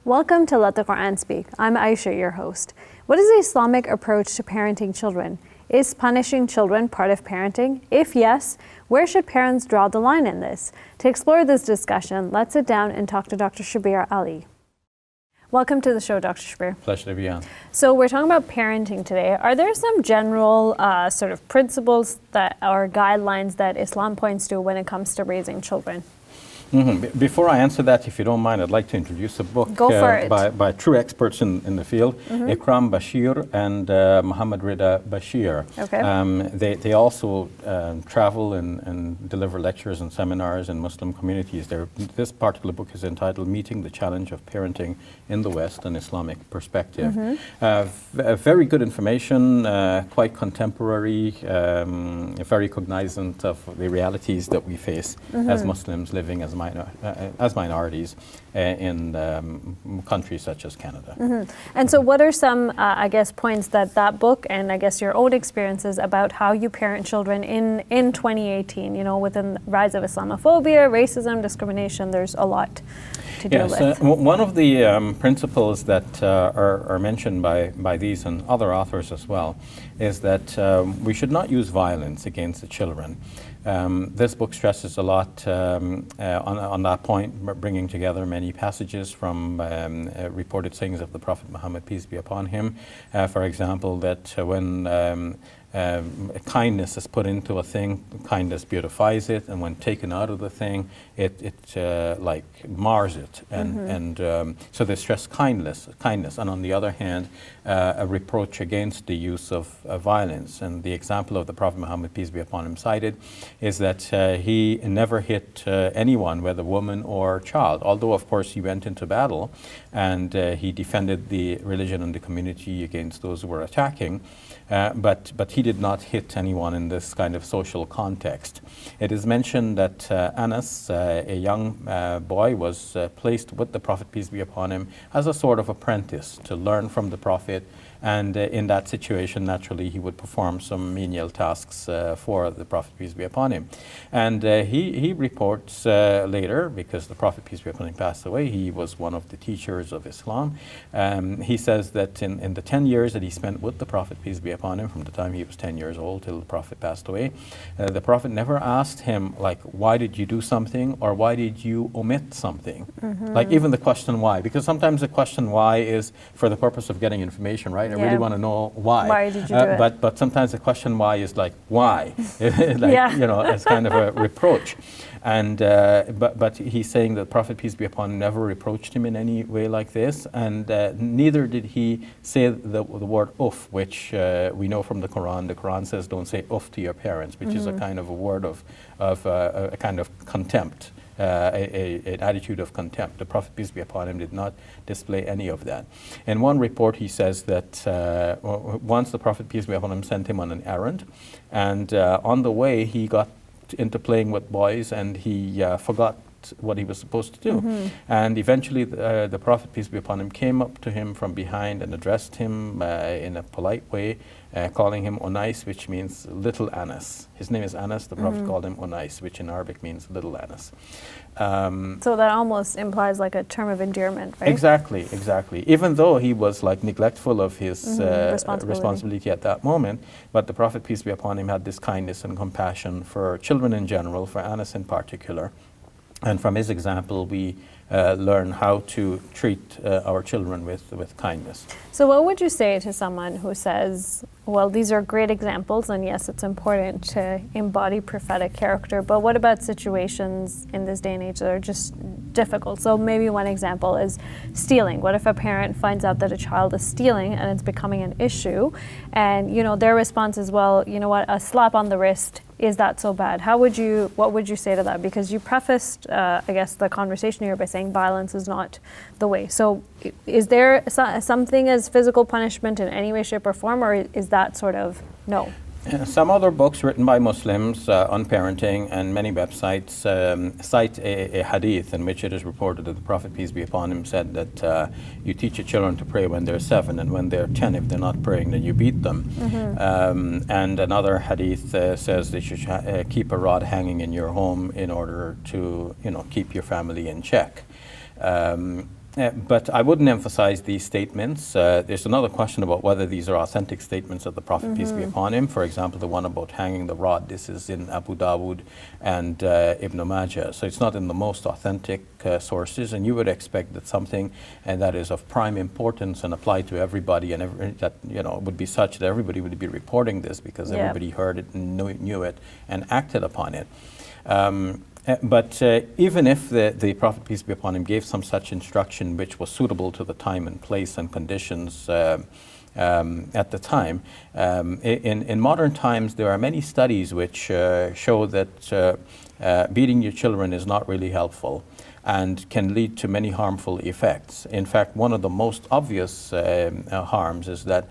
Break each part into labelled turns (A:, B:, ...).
A: Welcome to Let the Quran Speak. I'm Aisha, your host. What is the Islamic approach to parenting children? Is punishing children part of parenting? If yes, where should parents draw the line in this? To explore this discussion, let's sit down and talk to Dr. Shabir Ali. Welcome to the show, Dr. Shabir.
B: Pleasure to be on.
A: So we're talking about parenting today. Are there some general sort of principles that or guidelines that Islam points to when it comes to raising children?
B: Before I answer that, if you don't mind, I'd like to introduce a book by true experts in the field, Ikram Bashir and Muhammad Rida Bashir.
A: Okay.
B: They also travel and deliver lectures and seminars in Muslim communities. This particular book is entitled Meeting the Challenge of Parenting in the West, an Islamic Perspective. Very good information, quite contemporary, very cognizant of the realities that we face as Muslims living as minorities in countries such as Canada.
A: And so what are some, I guess, points that book and I guess your own experiences about how you parent children in 2018, you know, within the rise of Islamophobia, racism, discrimination, there's a lot to deal with.
B: One of the principles that are mentioned by these and other authors as well is that we should not use violence against the children. This book stresses a lot on that point, bringing together many passages from reported sayings of the Prophet Muhammad, peace be upon him. For example, that when kindness is put into a thing, kindness beautifies it, and when taken out of the thing, it like mars it. And so they stress kindness, and on the other hand, a reproach against the use of violence. And the example of the Prophet Muhammad, peace be upon him, cited is that he never hit anyone, whether woman or child, although of course he went into battle and he defended the religion and the community against those who were attacking. But he did not hit anyone in this kind of social context. It is mentioned that Anas, a young boy, was placed with the Prophet, peace be upon him, as a sort of apprentice to learn from the Prophet. And in that situation, naturally, he would perform some menial tasks for the Prophet, peace be upon him. And he reports later, because the Prophet, peace be upon him, passed away, he was one of the teachers of Islam. He says that in the 10 years that he spent with the Prophet, peace be upon him, from the time he was 10 years old till the Prophet passed away, the Prophet never asked him, like, why did you do something, or why did you omit something? Like even the question why, because sometimes the question why is for the purpose of getting information, right? I really want to know why.
A: Why did you do it?
B: But sometimes the question why is like, why? You know, as kind of a reproach. And but he's saying that the Prophet, peace be upon him, never reproached him in any way like this, and neither did he say the word uff, which we know from the Quran. The Quran says don't say uff to your parents, which is a kind of a word of a kind of contempt. An attitude of contempt. The Prophet, peace be upon him, did not display any of that. In one report, he says that once the Prophet, peace be upon him, sent him on an errand, and on the way he got into playing with boys, and he forgot what he was supposed to do. And eventually the Prophet, peace be upon him, came up to him from behind and addressed him in a polite way, calling him Unais, which means little Anas. His name is Anas. The Prophet called him Unais, which in Arabic means little Anas.
A: So that almost implies like a term of endearment, right?
B: Exactly. Even though he was like neglectful of his responsibility at that moment, but the Prophet, peace be upon him, had this kindness and compassion for children in general, for Anas in particular. And from his example, we learn how to treat our children with kindness.
A: So what would you say to someone who says, well, these are great examples, and yes, it's important to embody prophetic character, but what about situations in this day and age that are just difficult? So maybe one example is stealing. What if a parent finds out that a child is stealing and it's becoming an issue, and you know their response is, well, you know what, a slap on the wrist, is that so bad? What would you say to that? Because you prefaced, I guess, the conversation here by saying violence is not the way. So is there something as physical punishment in any way, shape, or form, or is that sort of no?
B: Some other books written by Muslims on parenting and many websites cite a hadith in which it is reported that the Prophet, peace be upon him, said that you teach your children to pray when they're 7, and when they're 10, if they're not praying, then you beat them. And another hadith says that you should keep a rod hanging in your home in order to, keep your family in check. But I wouldn't emphasize these statements. There's another question about whether these are authentic statements of the Prophet, peace be upon him. For example, the one about hanging the rod. This is in Abu Dawood and Ibn Majah. So it's not in the most authentic sources, and you would expect that something that is of prime importance and applied to everybody, and that would be such that everybody would be reporting this because everybody heard it and knew it and acted upon it. But even if the Prophet, peace be upon him, gave some such instruction which was suitable to the time and place and conditions at the time, in modern times there are many studies which show that beating your children is not really helpful and can lead to many harmful effects. In fact, one of the most obvious harms is that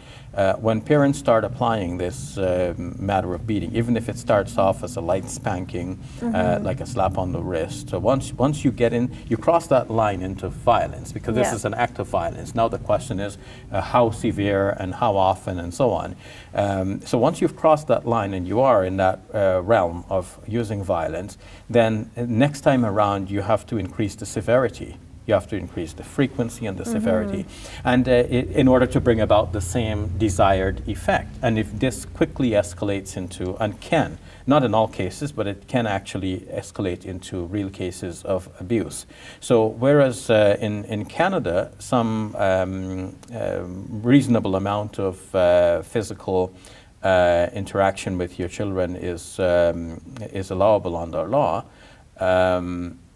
B: when parents start applying this matter of beating, even if it starts off as a light spanking, like a slap on the wrist, so once you get in, you cross that line into violence, because this is an act of violence. Now the question is how severe and how often and so on. So once you've crossed that line and you are in that realm of using violence, then next time around you have to increase the severity. You have to increase the frequency and the severity, and in order to bring about the same desired effect. And if this quickly escalates into, and can, not in all cases, but it can actually escalate into real cases of abuse. So whereas in Canada, some reasonable amount of physical interaction with your children is allowable under law,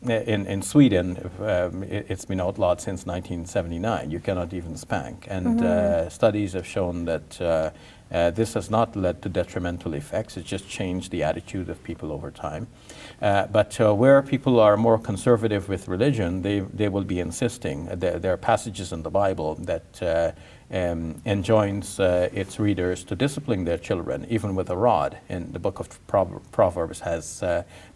B: in Sweden, it's been outlawed since 1979. You cannot even spank. And studies have shown that this has not led to detrimental effects. It's just changed the attitude of people over time. But where people are more conservative with religion, they will be insisting. There are passages in the Bible that enjoins its readers to discipline their children, even with a rod. And the book of Proverbs has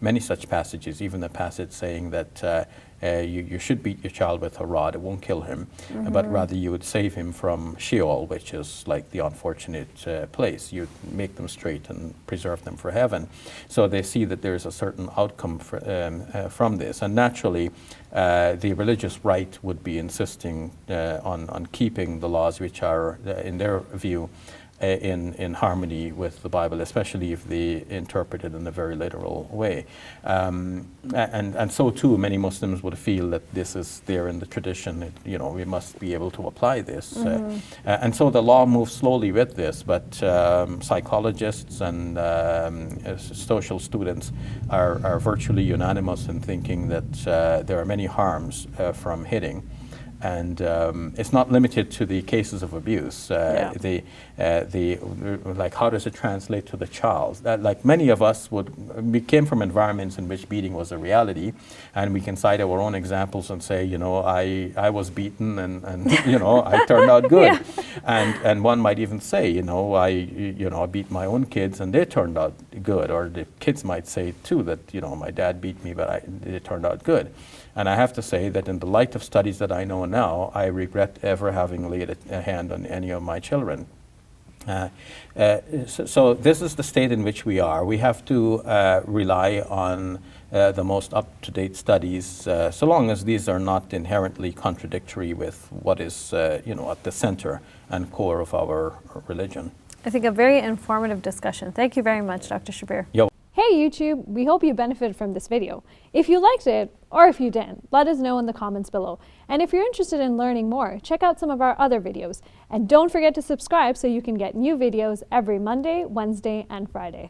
B: many such passages, even the passage saying that you should beat your child with a rod. It won't kill him, but rather you would save him from Sheol, which is like the unfortunate place. You make them straight and preserve them for heaven. So they see that there is a certain outcome from this. And naturally, the religious right would be insisting on keeping the laws which are, in their view, in harmony with the Bible, especially if they interpret it in a very literal way. And so too, many Muslims would feel that this is there in the tradition. We must be able to apply this. And so the law moves slowly with this, but psychologists and social students are virtually unanimous in thinking that there are many harms from hitting. And it's not limited to the cases of abuse. Like, how does it translate to the child? Like many of us we came from environments in which beating was a reality, and we can cite our own examples and say, I was beaten and I turned out good. And one might even say, I beat my own kids and they turned out good. Or the kids might say too that, my dad beat me, but they turned out good. And I have to say that in the light of studies that I know now, I regret ever having laid a hand on any of my children. So this is the state in which we are. We have to rely on the most up-to-date studies, so long as these are not inherently contradictory with what is at the center and core of our religion.
A: I think a very informative discussion. Thank you very much, Dr. Shabir.
B: Yo.
C: Hey YouTube, we hope you benefited from this video. If you liked it, or if you didn't, let us know in the comments below. And if you're interested in learning more, check out some of our other videos. And don't forget to subscribe so you can get new videos every Monday, Wednesday, and Friday.